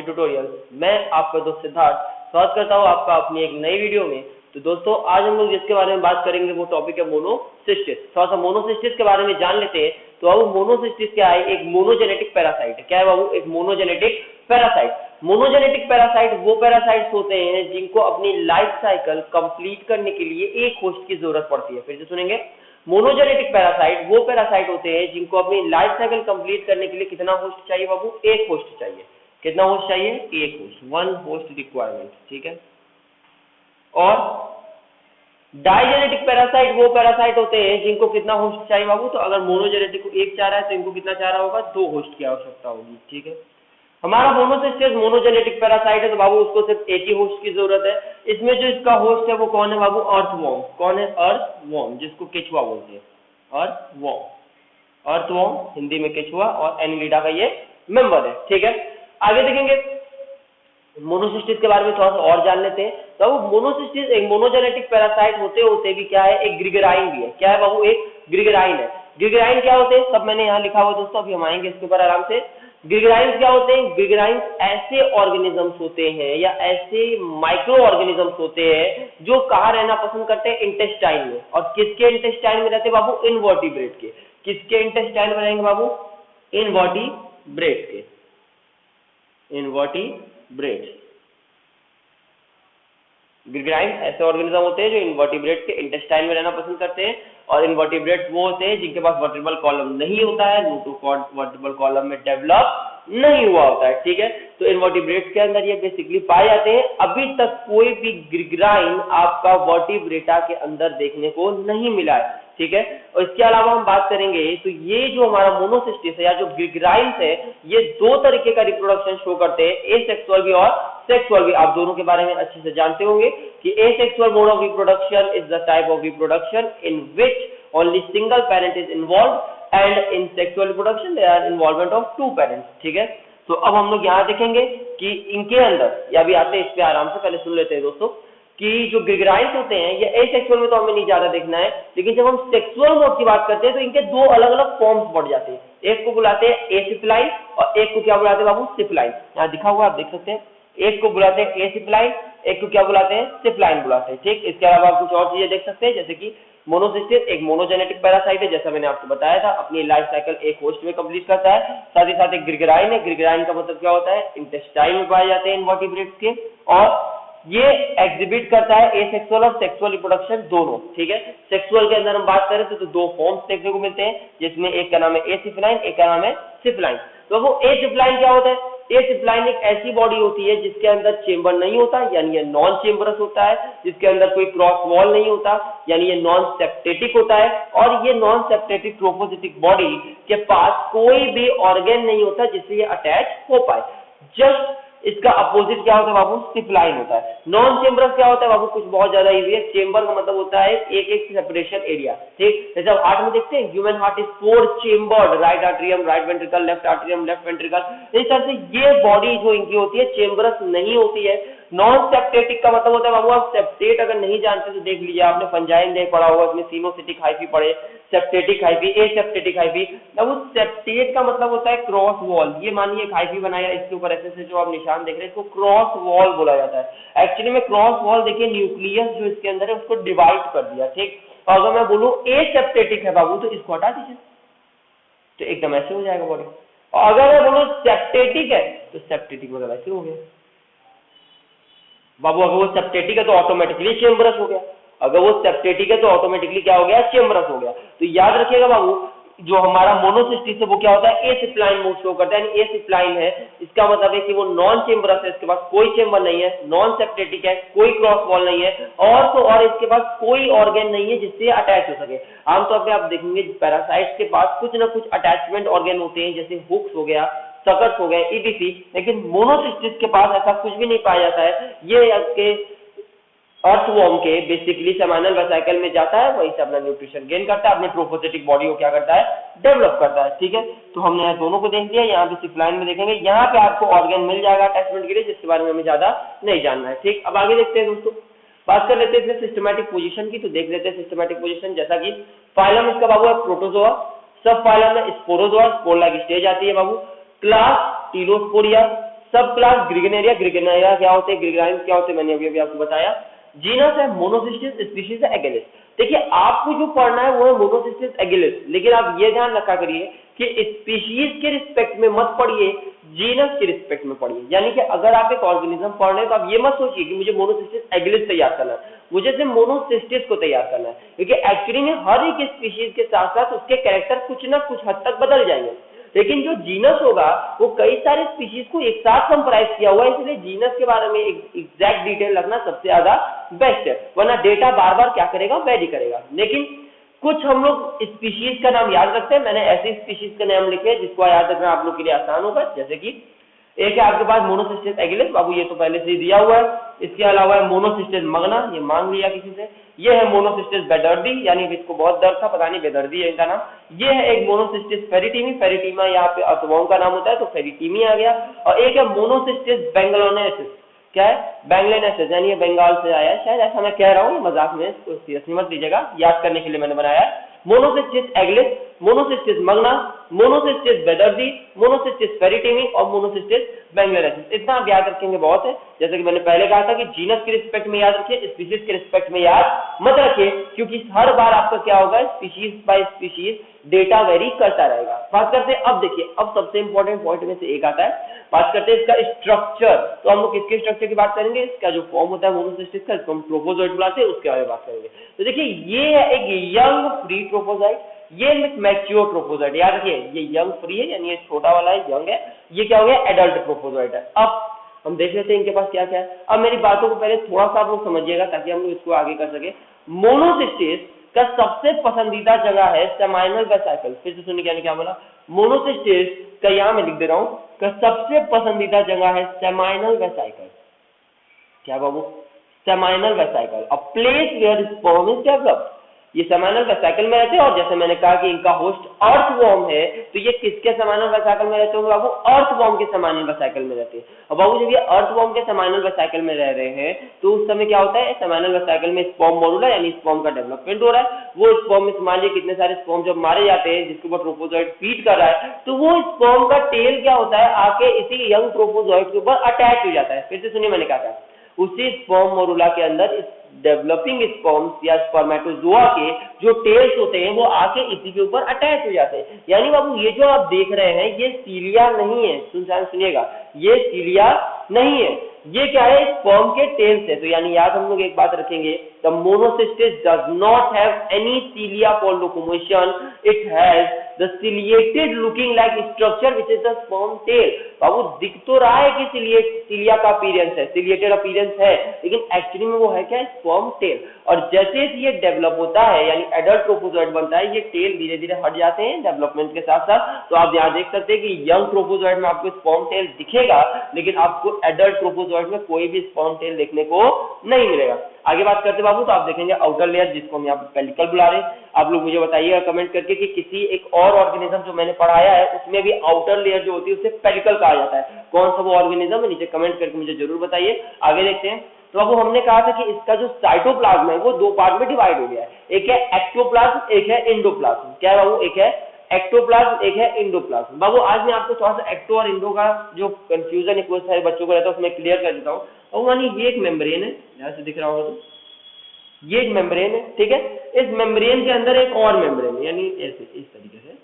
Tutorial. मैं आपका दोस्त सिद्धार्थ स्वागत करता हूं आपका अपनी एक नई वीडियो में। तो दोस्तों आज हम लोग जिसके बारे में बात करेंगे वो टॉपिक है मोनोसिस्टिस। थोड़ा सा मोनोसिस्टिस के बारे में जान लेते हैं। तो अब मोनोसिस्टिस क्या है? एक मोनोजेनेटिक पैरासाइट है। क्या है बाबू? एक मोनोजेनेटिक पैरासाइट। मोनोजेनेटिक पैरासाइट वो पैरासाइट्स होते हैं जिनको अपनी लाइफ साइकिल कंप्लीट करने के लिए एक होस्ट की जरूरत पड़ती है। फिर से सुनेंगे, मोनोजेनेटिक पैरासाइट वो पैरासाइट होते हैं जिनको अपनी लाइफ साइकिल कंप्लीट करने के लिए कितना होस्ट चाहिए बाबू? एक होस्ट चाहिए। कितना होस्ट चाहिए? एक होस्ट, वन होस्ट रिक्वायरमेंट। ठीक है। और डाइजेनेटिक पैरासाइट वो पैरासाइट होते हैं जिनको कितना होस्ट चाहिए बाबू? तो अगर मोनोजेनेटिक को एक चाह रहा है तो इनको कितना चाह रहा होगा? दो होस्ट की आवश्यकता होगी। ठीक है। हमारा मोनोसिस्टिस मोनोजेनेटिक पैरासाइट है तो बाबू उसको सिर्फ एक ही होस्ट की जरूरत है। इसमें जो इसका होस्ट है वो कौन है बाबू? अर्थवॉर्म। कौन है? अर्थवॉर्म, जिसको केचुआ बोलते हैं। अर्थवॉर्म, अर्थवॉर्म हिंदी में केचुआ, और एनिलिडा का ये मेंबर है। ठीक है। आगे देखेंगे मोनोसिस्टिस के बारे में थोड़ा सा और जान लेते हैं। तो मोनोसिस्टिस एक मोनोजेनेटिक पैरासाइट होते होते भी क्या है? एक ग्रिगराइन भी है। क्या है बाबू? एक ग्रिगराइन है। ग्रिगराइन क्या होते हैं? सब मैंने यहाँ लिखा हुआ दोस्तों, अभी हम आएंगे इसके ऊपर आराम से। ग्रिगराइन्स क्या होते हैं? ग्रिगराइन्स ऐसे ऑर्गेनिजम्स होते हैं या ऐसे माइक्रो ऑर्गेनिजम्स होते हैं जो कहाँ रहना पसंद करते हैं? इंटेस्टाइन में। और किसके इंटेस्टाइन में रहते हैं बाबू? इनवर्टिब्रेट के। किसके इंटेस्टाइन में रहेंगे बाबू? इनवर्टिब्रेट के। इनवर्टिब्रेट। ग्रिगराइन्स ऐसे ऑर्गेनिज्म होते हैं जो इनवर्टिब्रेट के इंटेस्टाइन में रहना पसंद करते हैं। और इनवर्टिब्रेट वो होते हैं जिनके पास वर्टिब्रल कॉलम नहीं होता है, नोटोकॉर्ड वर्टिब्रल कॉलम में डेवलप नहीं हुआ होता है। ठीक है। तो इनवर्टिब्रेट्स के अंदर ये बेसिकली पाए जाते हैं। अभी तक कोई भी ग्रिगराइन आपका वर्टिब्रेटा के अंदर देखने को नहीं मिला है। ठीक है। और इसके अलावा हम बात करेंगे तो ये जो हमारा मोनोसिस्टिस है या जो ग्रिगराइन्स है ये दो तरीके का रिप्रोडक्शन शो करते हैं, एसेक्सुअल भी और सेक्सुअल भी। आप दोनों के बारे में अच्छे से जानते होंगे कि asexual mode of reproduction is the type of reproduction in which only single parent is involved and in sexual reproduction there are involvement of two parents. ठीक है। तो अब हम लोग यहाँ देखेंगे कि इनके अंदर, या भी आते हैं इस पे आराम से, पहले सुन लेते हैं दोस्तों कि जो ग्रिगराइन्स होते हैं ये एसेक्सुअल में तो हमें नहीं ज्यादा देखना है, लेकिन जब हम सेक्सुअल मोड की बात करते हैं तो इनके दो अलग अलग फॉर्म्स बढ़ जाते हैं। एक को बुलाते हैं एसिप्लाइन और एक को क्या बुलाते हैं बाबू? सिप्लाइन। यहाँ दिखा हुआ आप देख सकते हैं। एक को बुलाते हैं एसिप्लाइन, एक को क्या बुलाते हैं? सिप्लाइन बुलाते हैं। ठीक। इसके अलावा आप कुछ और चीजें देख सकते हैं, जैसे कि मोनोसिस्टिस एक मोनोजेनेटिक पैरासाइट है, जैसा मैंने आपको बताया था, अपनी लाइफ साइकिल एक होस्ट में कंप्लीट करता है। साथ ही साथ एक ग्रिगराइन है। ग्रिगराइन का मतलब क्या होता है? इंटेस्टाइन में पाए जाते हैं इनवर्टिब्रेट्स के, और ये एग्जिबिट करता है एसेक्सुअल और सेक्सुअल रिप्रोडक्शन दोनों। ठीक है। सेक्सुअल के अंदर हम बात करें तो दो फॉर्म्स देखने को मिलते हैं, जिसमें एक का नाम है एसिप्लाइन, एक का नाम है सिप्लाइन। तो वो एसिप्लाइन क्या होता है? एसिप्लाइन एक ऐसी बॉडी होती है जिसके अंदर चेंबर नहीं होता, यानी ये नॉन चेम्बरस होता है, जिसके अंदर कोई क्रॉस वॉल नहीं होता, यानी ये नॉन सेप्टेटिक होता है। और ये नॉन सेप्टेटिक ट्रोफोसिटिक बॉडी के पास कोई भी ऑर्गेन नहीं होता जिससे ये अटैच हो पाए। जस्ट इसका अपोजिट क्या होता है बाबू? सिप्लाइन होता है। नॉन चेम्बरस क्या होता है बाबू? कुछ बहुत ज्यादा इजी है। चेम्बर का मतलब होता है एक एक सेपरेशन एरिया। ठीक। जैसे आप हार्ट में देखते हैं human heart is 4 chambered, right atrium, right ventricle, left atrium, left ventricle. इस तरह से ये बॉडी जो इनकी होती है चेम्बरस नहीं होती है। नॉन सेप्टेटिक का मतलब होता है बाबू, आप सेप्टेट अगर नहीं जानते तो देख लीजिए, आपने फंजाइन देख पढ़ा होगा, इसमें सिनोसिटिक हाइफी पढ़े, सेप्टेटिक हाइफी, एसेप्टेटिक हाइफी। अब उस सेप्टेट का मतलब होता है क्रॉस वॉल। ये मानिए एक हाइफी बनाया, इसके ऊपर ऐसे जो आप निशान देख रहे हैं इसको क्रॉस वॉल बोला जाता है। एक्चुअली में क्रॉस वॉल देखिए न्यूक्लियस जो इसके अंदर है उसको डिवाइड कर दिया। ठीक। और अगर मैं बोलूं एसेप्टेटिक है बाबू तो इसको हटा दीजिए तो एकदम ऐसे हो जाएगा बॉडी। और अगर मैं बोलूं सेप्टेटिक है तो सेप्टेटिक मतलब ऐसे हो गया बाबू। अगर वो सेप्टेटिक है तो ऑटोमेटिकली चेम्बरस हो गया, अगर वो सेप्टेटिक है तो ऑटोमेटिकली क्या हो गया? चेम्बरस हो गया। तो याद रखिएगा बाबू, जो हमारा मोनोसिस्टिस है वो क्या होता है? एसिप्लाइन मोड शो करता है, यानी एसिप्लाइन है। इसका मतलब है कि वो नॉन चेम्बरस है, इसके पास कोई चेम्बर नहीं है, नॉन सेप्टेटिक है, कोई क्रॉस वॉल नहीं है, और तो और इसके पास कोई ऑर्गेन नहीं है जिससे अटैच हो सके। आमतौर पर आप देखेंगे पैरासाइट्स के पास कुछ ना कुछ अटैचमेंट ऑर्गेन होते हैं, जैसे हुक्स हो गया, सकट्स हो गए, ईटीसी। लेकिन मोनोसिस्टिस के पास ऐसा कुछ भी नहीं पाया जाता है। ये आपके अर्थवॉर्म के बेसिकली सेमाइनल वेसिकल में जाता है, वहीं से अपना न्यूट्रिशन गेन करता है, अपनी ट्रोफोसिटिक बॉडी को क्या करता है? डेवलप करता है। ठीक है। तो हमने यहाँ दोनों को देख लिया। यहाँ पे सिप्लाइन में देखेंगे, यहाँ पे आपको ऑर्गेन मिल जाएगा अटैचमेंट के लिए, जिसके बारे में हमें ज्यादा नहीं जानना है। ठीक। अब आगे देखते हैं दोस्तों, बात कर लेते हैं सिस्टमैटिक पोजीशन की। तो देख लेते हैं सिस्टमैटिक पोजीशन, जैसा कि फाइलम इसका बाबू है प्रोटोजोआ, सब फाइलम में स्पोरोजोआ, स्पोर लाइक स्टेज आती है बाबू, क्लास टीलोस्पोरिया, सब क्लास ग्रिगनेरिया, ग्रिगनेरिया क्या होते हैं, ग्रिगाइम्स क्या होते हैं, मैंने अभी आपको बताया। जीनस है मोनोसिस्टिस, स्पीशीज है एगेलिस। देखिए आपको जो पढ़ना है वो है मोनोसिस्टिस एगेलिस, लेकिन आप ये ध्यान रखा करिए कि स्पीशीज के रिस्पेक्ट में मत पढ़िए, जीनस के रिस्पेक्ट में पढ़िए। यानी कि अगर आप एक ऑर्गेनिज्म पढ़ रहे हैं तो आप ये मत सोचिए कि मुझे मोनोसिस्टिस एगेलिस तैयार करना है, मुझे सिर्फ मोनोसिस्टिस को तैयार करना है, क्योंकि एक्चुअली में हर एक स्पीशीज के साथ साथ उसके कैरेक्टर कुछ ना कुछ हद तक बदल जाएंगे। लेकिन जो जीनस होगा वो कई सारे स्पीशीज को एक साथ कंप्राइज किया हुआ है, इसलिए जीनस के बारे में एग्जैक्ट डिटेल रखना सबसे ज्यादा बेस्ट है, वरना डेटा बार बार क्या करेगा, वेरी करेगा। लेकिन कुछ हम लोग स्पीशीज का नाम याद रखते हैं, मैंने ऐसी स्पीशीज का नाम लिखे हैं जिसको याद रखना आप लोग के लिए आसान होगा। जैसे कि एक है आपके पास मोनोसिस्टिस एगिलिस, बाबू ये तो पहले से ही दिया हुआ है। इसके अलावा है मोनोसिस्टिस मगना, ये मांग लिया किसी से। ये है मोनोसिस्टिस बेदर्दी, यानी इसको बहुत दर्द था, पता नहीं बेदर्दी है इनका नाम। ये है एक मोनोसिस्टिस फेरिटीमी, फेरिटीमा यहाँ पे अर्थवॉर्म का नाम होता है तो फेरिटीमी आ गया। और एक है मोनोसिस्टिस बेंगलोनेसिस, क्या है, बैंगलोनेसिस, यानी ये बंगाल से आया है, शायद ऐसा मैं कह रहा हूँ, मजाक में, इसको सीरियसली मत लीजिएगा, याद करने के लिए मैंने बनाया है। मोनोसिस्टिस एगिलिस, मोनोसिस्टिस मगना, मोनोसिस्टिस बेदर्दी, मोनोसिस्टिस फेरिटीमी और मोनोसिस्टिस बेंगलोनेसिस। इतना आप याद रखेंगे बहुत है। जैसे कि मैंने पहले कहा था कि जीनस के रिस्पेक्ट में याद रखिए, स्पीशीज के रिस्पेक्ट में याद मत रखिए, क्योंकि हर बार आपका क्या होगा, species bye species data very करता रहेगा। बात करते हैं, अब देखिए, अब सबसे इंपॉर्टेंट पॉइंट में से एक आता है, बात करते हैं इसका स्ट्रक्चर। तो हम लोग किसके स्ट्रक्चर की बात करेंगे, इसका जो फॉर्म होता है मोनोसिस्टिस का, इसको हम ट्रोफोजोइट बुलाते हैं, उसके बारे में बात करेंगे। तो देखिए ये है एक यंग फ्री ट्रोफोजाइट, ये मैच्योर ट्रोफोजाइट, याद रखिए ये यंग फ्री है, यानी ये छोटा वाला है, यंग है, ये क्या हो गया, एडल्ट ट्रोफोजाइट है। अब हम देख लेते हैं इनके पास क्या क्या है। अब मेरी बातों को पहले थोड़ा सा आप लोग समझिएगा ताकि हम लोग इसको आगे कर सके। मोनोसिस्टिस का सबसे पसंदीदा जगह है सेमाइनल वेसिकल। फिर से सुनिए क्या बोला, मोनोसिस्टिस का, यहां मैं लिख दे रहा हूं, का सबसे पसंदीदा जगह है सेमाइनल वेसिकल। क्या बाबू, seminal vesicle, a place where sperm is developed. ये सेमाइनल वेसिकल में रहते हैं, और जैसे मैंने कहा कि इनका होस्ट अर्थवॉर्म है, तो ये किसके सेमाइनल वेसिकल में रहते होंगे बाबू, अर्थवॉर्म के सेमाइनल वेसिकल में रहते हैं। और बाबू जब ये अर्थवॉर्म के सेमाइनल वेसिकल में रह रहे हैं तो उस समय क्या होता है, सेमाइनल वेसिकल में स्पर्म मोरुला यानी स्पर्म का डेवलपमेंट हो रहा है। वो स्पर्म में मान लीजिए कितने सारे स्पर्म जब मारे जाते हैं जिसके ऊपर ट्रोफोजोइट फीड कर रहा है, तो वो स्पर्म का टेल क्या होता है, आके इसी यंग ट्रोफोजोइट के ऊपर अटैच हो जाता है। फिर से सुनिए मैंने कहा था, उसी स्पर्म मोरुला के अंदर इस डेवलपिंग स्पर्म्स या स्पर्मेटोजोआ के जो टेल्स होते हैं वो आके इसी के ऊपर अटैच हो जाते हैं। यानी बाबू ये जो आप देख रहे हैं ये सीलिया नहीं है, सुनिएगा, ये सीलिया नहीं है, ये क्या है, स्पर्म के टेल्स है। तो यानी याद हम लोग एक बात रखेंगे, the monocystis does not have any cilia for locomotion, it has the ciliated looking like structure which is the sperm tail. बाबू दिख तो रहा है कि सीलिया का अपीयरेंस है, सिलिएटेड अपीयरेंस है, लेकिन एक्चुअली में वो है क्या, स्पर्म टेल। और जैसे ये डेवलप होता है यानी एडल्ट ट्रोफोजोइट बनता है, ये टेल धीरे धीरे हट जाते हैं डेवलपमेंट के साथ साथ। तो आप यहाँ देख सकते हैं कि यंग ट्रोफोजोइट में आपको स्पर्म टेल दिखेगा, लेकिन आपको एडल्ट ट्रोफोजोइट में कोई भी स्पर्म टेल देखने को नहीं मिलेगा। आगे बात करते बाबू, तो आप देखेंगे आउटर लेयर, जिसको हम यहाँ पे पेलिकल बुला रहे हैं। आप लोग मुझे बताइएगा कमेंट करके कि किसी एक और ऑर्गेनिज्म जो मैंने पढ़ाया है उसमें भी आउटर लेयर जो होती है उसे पेलिकल कहा जाता है। कौन सा वो ऑर्गेनिज्म है, नीचे कमेंट करके मुझे जरूर बताइए। आगे देखते हैं, तो अब हमने कहा था कि इसका जो साइटोप्लाज्म है वो दो पार्ट में डिवाइड हो गया है, एक है एक्टोप्लाज्म, एक है इंडोप्लाज्म। क्या है बाबू, एक है एक्टोप्लाज्म, एक है इंडोप्लाज्म। बाबू आज मैं आपको थोड़ा सा एक्टो और इंडो का जो कंफ्यूजन एक सारे बच्चों को रहता है उसमें क्लियर कर देता हूँ। और मानी ये एक मेम्ब्रेन है, यहाँ से दिख रहा होगा, तो ये एक मेम्ब्रेन है, ठीक है। इस मेम्ब्रेन के अंदर एक और मेम्ब्रेन है, यानी ऐसे इस तरीके से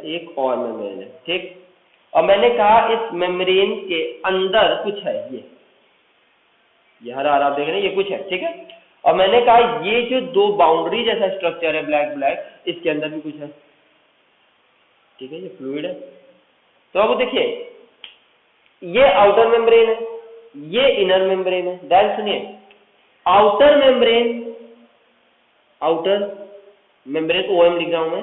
एक और मेम्ब्रेन है, ठीक। और मैंने कहा इस मेम्ब्रेन के अंदर कुछ है, ये हरा हरा आप देख रहे हैं, ये कुछ है, ठीक है। और मैंने कहा ये जो दो बाउंड्री जैसा स्ट्रक्चर है ब्लैक ब्लैक, इसके अंदर भी कुछ है, ठीक है, ये फ्लूइड है। तो अब देखिए ये आउटर मेम्ब्रेन है, ये इनर मेम्ब्रेन है। ध्यान सुनिए, आउटर मेम्ब्रेन OM लिख रहा हूं मैं,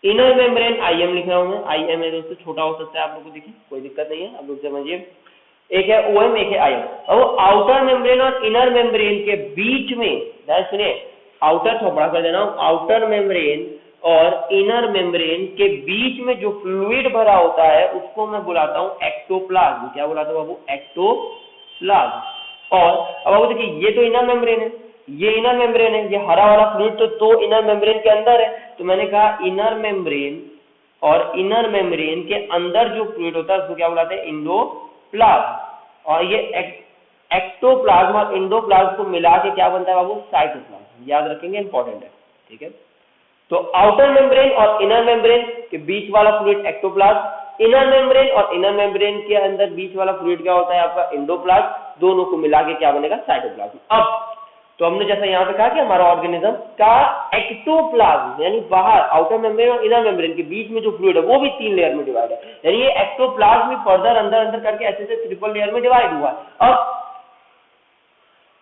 इनर मेम्ब्रेन IM लिख रहा हूं मैं। IM है दोस्तों, छोटा हो सकता है आप लोगों को दिखे, कोई दिक्कत नहीं है, आप लोग समझिए। एक है OM, एक है IM। और आउटर मेम्ब्रेन और इनर मेम्ब्रेन के बीच में, ध्यान सुनिए, आउटर थोड़ा बड़ा कर देना, आउटर मेम्ब्रेन और इनर मेम्ब्रेन के बीच में जो फ्लूइड भरा होता है उसको मैं बुलाता हूं एक्टोप्लाज्म। क्या बुलाता हूं बाबू, एक्टोप्लाज्म। और अब बाबू देखिए ये तो इनर मेम्ब्रेन है, ये इनर मेम्ब्रेन है, ये हरा वाला फ्लूइड तो इनर मेम्ब्रेन के अंदर है। तो मैंने कहा इनर मेम्ब्रेन और इनर मेम्ब्रेन के अंदर जो फ्लूइड होता है उसको क्या बुलाते हैं, एंडोप्लाज्म। और ये एक्टोप्लाज्म और एंडोप्लाज्म को मिला के क्या बनता है बाबू, साइटोप्लाज्म। याद रखेंगे, इंपॉर्टेंट है, ठीक है। तो आउटर मेम्ब्रेन और इनर मेम्ब्रेन के बीच वाला फ्लूइड एक्टोप्लाज्म, इनर मेम्ब्रेन और इनर मेम्ब्रेन के अंदर बीच वाला फ्लूइड क्या होता है आपका, एंडोप्लाज्म। दोनों को मिला के क्या बनेगा, साइटोप्लाज्म। अब तो हमने जैसा यहाँ पे कहा कि हमारा ऑर्गेनिज्म का एक्टोप्लाज्म यानी बाहर आउटर मेम्ब्रेन और इनर मेम्ब्रेन के बीच में जो फ्लूइड है वो भी 3 लेयर में डिवाइड है, यानी ये एक्टोप्लाज्म भी फर्दर अंदर अंदर करके ऐसे ट्रिपल लेयर में डिवाइड हुआ है। अब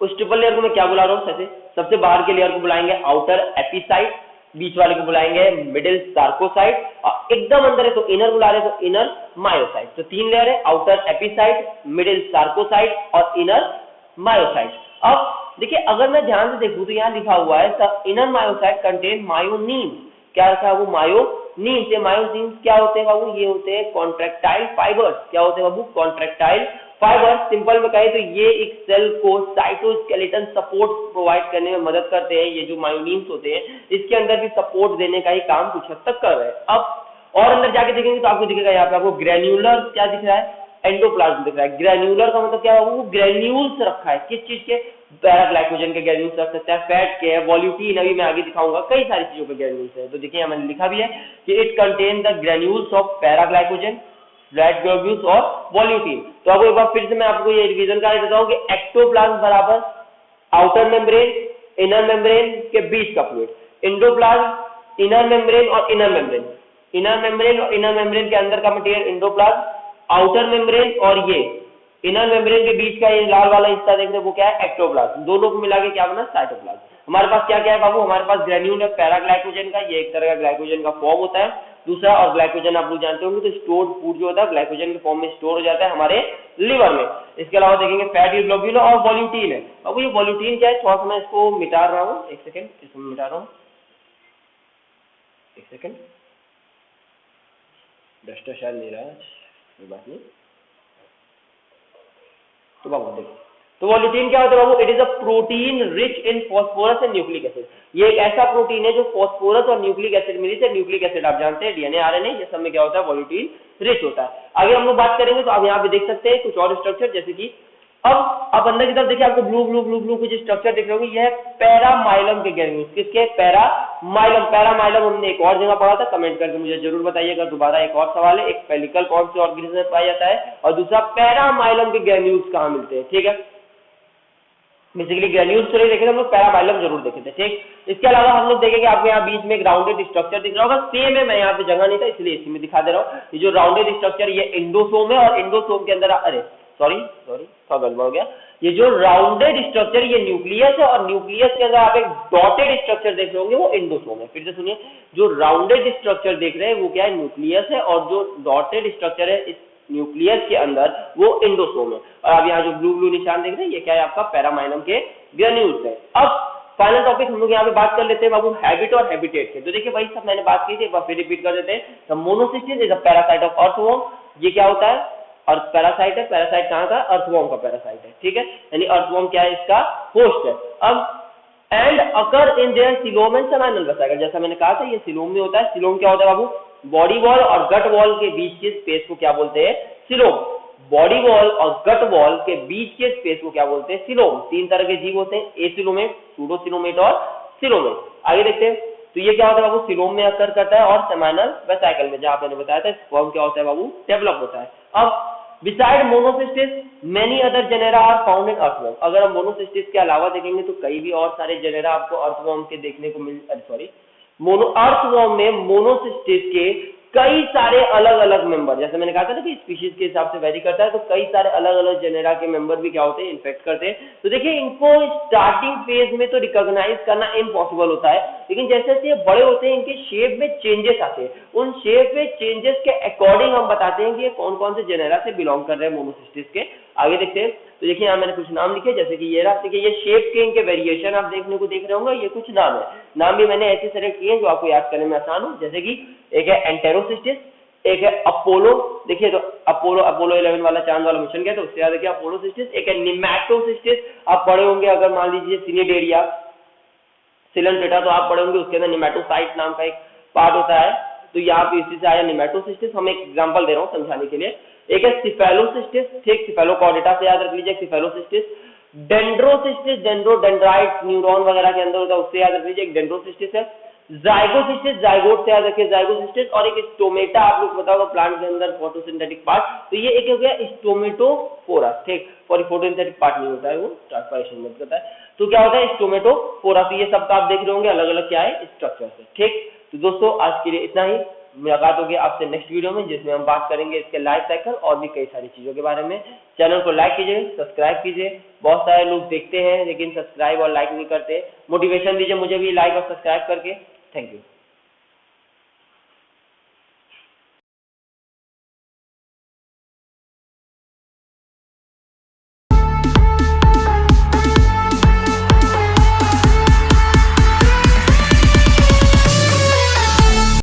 उस ट्रिपल लेयर को मैं क्या बुला रहा हूँ, जैसे सबसे बाहर के लेयर को बुलाएंगे आउटर एपिसाइट, बीच वाले को बुलाएंगे मिडिल सार्कोसाइट, और एकदम अंदर है तो इनर बुला रहे तो इनर मायोसाइट। तो 3 लेयर है, आउटर एपिसाइट, मिडिल सार्कोसाइट और इनर मायोसाइट। अब देखिए अगर मैं ध्यान से देखूं तो यहाँ लिखा हुआ है इनर मायोसाइट कंटेन मायोनीम। क्या रखा है वो, मायोनीम। से मायोनीम क्या होते हैं बाबू, ये होते हैं कॉन्ट्रैक्टाइल फाइबर्स। क्या होते हैं बाबू, कॉन्ट्रैक्टाइल फाइबर। सिंपल में कहे तो ये एक सेल को साइटोस्केलेटन सपोर्ट प्रोवाइड करने में मदद करते हैं। ये जो मायोनीम्स होते हैं इसके अंदर भी सपोर्ट देने का ही काम कुछ हद तक कर रहे हैं। अब और अंदर जाके देखेंगे तो आपको दिखेगा यहाँ पे आपको ग्रेन्यूलर क्या दिख रहा है, एंडोप्लाज्म दिख रहा है। ग्रेन्यूलर का मतलब क्या है, वो ग्रेन्यूल्स रखा है। किस चीज के, पैराग्लाइकोजन के ग्रेन्यूल्स रख सकते हैं, फैट के है, वॉल्यूटिन अभी मैं आगे दिखाऊंगा, कई सारी चीजों के ग्रेन्यूल्स है। तो देखिए मैंने लिखा भी है कि it contain the granules of paraglycogen, fat globules और वॉल्यूटिन। तो अब एक बार फिर से मैं आपको ये रिवीजन कर देता हूँ कि एक्टोप्लाज्म बराबर आउटर मेम्ब्रेन, इनर मेम्ब्रेन के बीच का फ्लूइड, एंडोप्लाज्म इनर मेम्ब्रेन और इनर मेम्ब्रेन, इनर मेम्ब्रेन और इनर मेम्ब्रेन के अंदर का मटेरियल एंडोप्लाज्म, आउटर मेम्ब्रेन और ये इनर मेम्ब्रेन के बीच का ये लाल वाला हिस्सा देख रहे हैं वो क्या है, एक्टोप्लाज्म। दोनों को मिला के क्या बना, साइटोप्लाज्म। हमारे पास क्या क्या है बाबू, हमारे पास ग्रेन्यूल है पैराग्लाइकोजन का, ये एक तरह का ग्लाइकोजन का फॉर्म होता है। दूसरा, और ग्लाइकोजन आप लोग जानते होंगे तो स्टोर्ड फूड जो होता है ग्लाइकोजन के फॉर्म में स्टोर हो जाता है हमारे लिवर में। इसके अलावा देखेंगे फैटी ग्लोब्यूल और वॉल्यूटिन है। अब ये वॉल्यूटिन क्या है, थोड़ा सा मैं इसको मिटा रहा हूँ, एक सेकेंड, इसको मिटा रहा हूँ, एक सेकेंड, डस्टर शायद नहीं रहा है, कोई बात नहीं। तो बाबू देखो, तो वॉल्यूटिन क्या होता है बाबू, it is a protein rich in phosphorus and nucleic acid. ये एक ऐसा प्रोटीन है जो फॉस्फोरस और न्यूक्लिक एसिड मिली से, न्यूक्लिक एसिड आप जानते हैं डीएनए आरएनए ये सब में क्या होता है, वॉल्यूटिन रिच होता है। आगे हम लोग बात करेंगे तो आप यहाँ पे देख सकते हैं कुछ और स्ट्रक्चर, जैसे कि अब आप अंदर की तरफ देखिए आपको ब्लू ब्लू ब्लू ब्लू कुछ स्ट्रक्चर दिख रहे होंगे, यह पैरामाइलम के ग्रेन्यूल्स, किसके, पैरामाइलम। पैरामाइलम हमने एक और जगह पढ़ा था, कमेंट करके मुझे जरूर बताइएगा। दोबारा एक और सवाल है, एक पेलिकल कौन से ऑर्गेनिज्म में पाया जाता है और दूसरा पैरामाइलम के ग्रेन्यूल्स कहाँ मिलते हैं, ठीक है। बेसिकली ग्रेन्यूल्स तो नहीं देखे थे हम लोग, पैरामाइलम जरूर देखे थे, ठीक। इसके अलावा हम लोग देखेंगे आपको यहाँ बीच में एक राउंडेड स्ट्रक्चर दिख रहा होगा, सेम है, मैं यहाँ पे जगह नहीं था इसलिए इसी में दिखा दे रहा हूँ। ये जो राउंडेड स्ट्रक्चर ये एंडोसोम है और एंडोसोम के अंदर, अरे सॉरी थोड़ा गड़बड़ हो गया, ये जो राउंडेड स्ट्रक्चर ये न्यूक्लियस है और न्यूक्लियस के अंदर आप एक डॉटेड स्ट्रक्चर देख रहे होंगे वो एंडोसोम है। फिर से सुनिए, जो राउंडेड स्ट्रक्चर देख रहे हैं वो क्या है, न्यूक्लियस है, और जो डॉटेड स्ट्रक्चर है इस न्यूक्लियस के अंदर वो एंडोसोम है। और अब यहाँ जो ब्लू ब्लू निशान देख रहे हैं ये क्या है, आपका पैरामाइलम के ग्रेन्यूल्स है। अब फाइनल टॉपिक हम लोग यहाँ पे बात कर लेते हैं बाबू हैबिट और हैबिटेट के। तो देखिए भाई सब मैंने बात की थी, एक बार फिर रिपीट कर देते हैं। तो Monocystis is a parasite of earthworm. ये क्या होता है, और पैरासाइट है, पैरासाइट कहाँ का, अर्थवॉर्म का पैरासाइट है, ठीक है, यानी अर्थवॉर्म क्या है, इसका होस्ट है। अब and occur in their coelom and seminal vesicle, जैसा मैंने कहा था ये सिलोम में होता है। सिलोम क्या होता है बाबू, बॉडी वॉल और गट वॉल के बीच के स्पेस को क्या बोलते हैं, सिलोम। बॉडी वॉल और गट वॉल के बीच के स्पेस को क्या बोलते हैं, सिलोम। 3 तरह के जीव होते हैं, एसिलोमेट, सूडोसिलोमेट और सिलोमेट। आगे देखते हैं, तो ये क्या होता है बाबू, सिलोम में अकर करता है और सेमाइनल वेसिकल में, जहां मैंने बताया था फॉर्म क्या होता है बाबू, डेवलप होता है। अब beside Monocystis many other genera are found in earthworm. अगर हम मोनोसिस्टिस के अलावा देखेंगे तो कई भी और सारे जेनेरा आपको अर्थवॉर्म के देखने को अर्थवॉर्म में मोनोसिस्टिस के कई सारे अलग अलग मेंबर, जैसे मैंने कहा था ना कि स्पीशीज के हिसाब से वेरी करता है, तो कई सारे अलग अलग जेनेरा के मेंबर भी क्या होते हैं, इन्फेक्ट करते हैं। तो देखिए इनको स्टार्टिंग फेज में तो रिकॉग्नाइज करना इम्पॉसिबल होता है, लेकिन जैसे जैसे ये बड़े होते हैं इनके शेप में चेंजेस आते हैं, उन शेप में चेंजेस के अकॉर्डिंग हम बताते हैं कि ये कौन कौन से जेनेरा से बिलोंग कर रहे हैं मोनोसिस्टिस के। आगे देखते हैं, तो देखिए यहाँ मैंने कुछ नाम लिखे, जैसे कि ये रहा, देखिए ये शेप के इनके वेरिएशन आप देखने को देख रहे होंगे, ये कुछ नाम है, नाम भी मैंने ऐसे सेलेक्ट किए जो आपको याद करने में आसान हो। जैसे कि एक है एंटेरोसिस्टिस, एक है अपोलो, देखिए तो अपोलो 11 वाला चांद वाला मिशन गया तो उससे याद रखिए अपोलोसिस्टिस। एक है निमैटोसिस्टिस, आप पढ़े होंगे अगर मान लीजिए सिनिडेरिया सिलन पेटा तो आप पढ़े होंगे, उसके अंदर निमैटोसाइट नाम का एक पार्ट होता है, तो यहाँ पे इसी से आया निमेटोसिस्टिस। हम एक एग्जांपल दे रहा हूँ समझाने के लिए। एक है सिफेलोसिस्टिस, ठीक, सिफेलोकॉर्डेटा से याद रख लीजिए सिफेलोसिस्टिस। डेंड्रोसिस्टिस, डेंड्राइट न्यूरॉन वगैरह के अंदर होता है, उससे याद रख लीजिए, एक डेंड्रोसिस्टिस है। जाइगोसिस्टिस, जाइगोट से याद रखिए जाइगोसिस्टिस। और एक स्टोमेटा, आप लोग बताओ प्लांट के अंदर फोटोसिंथेटिक पार्ट, तो ये एक हो गया स्टोमेटोफोरा, ठीक, और फोटोसिंथेटिक पार्ट नहीं होता है, वो ट्रांसपायरेशन मत करता है। तो क्या होता है स्टोमेटोफोरा। तो ये सब आप देख रहे होंगे अलग अलग क्या है स्ट्रक्चर से, ठीक। तो दोस्तों आज के लिए इतना ही, मुलाकात होगी आपसे नेक्स्ट वीडियो में, जिसमें हम बात करेंगे इसके लाइफ साइकिल और भी कई सारी चीजों के बारे में। चैनल को लाइक कीजिए, सब्सक्राइब कीजिए। बहुत सारे लोग देखते हैं लेकिन सब्सक्राइब और लाइक नहीं करते। मोटिवेशन दीजिए मुझे भी लाइक और सब्सक्राइब करके। Thank you.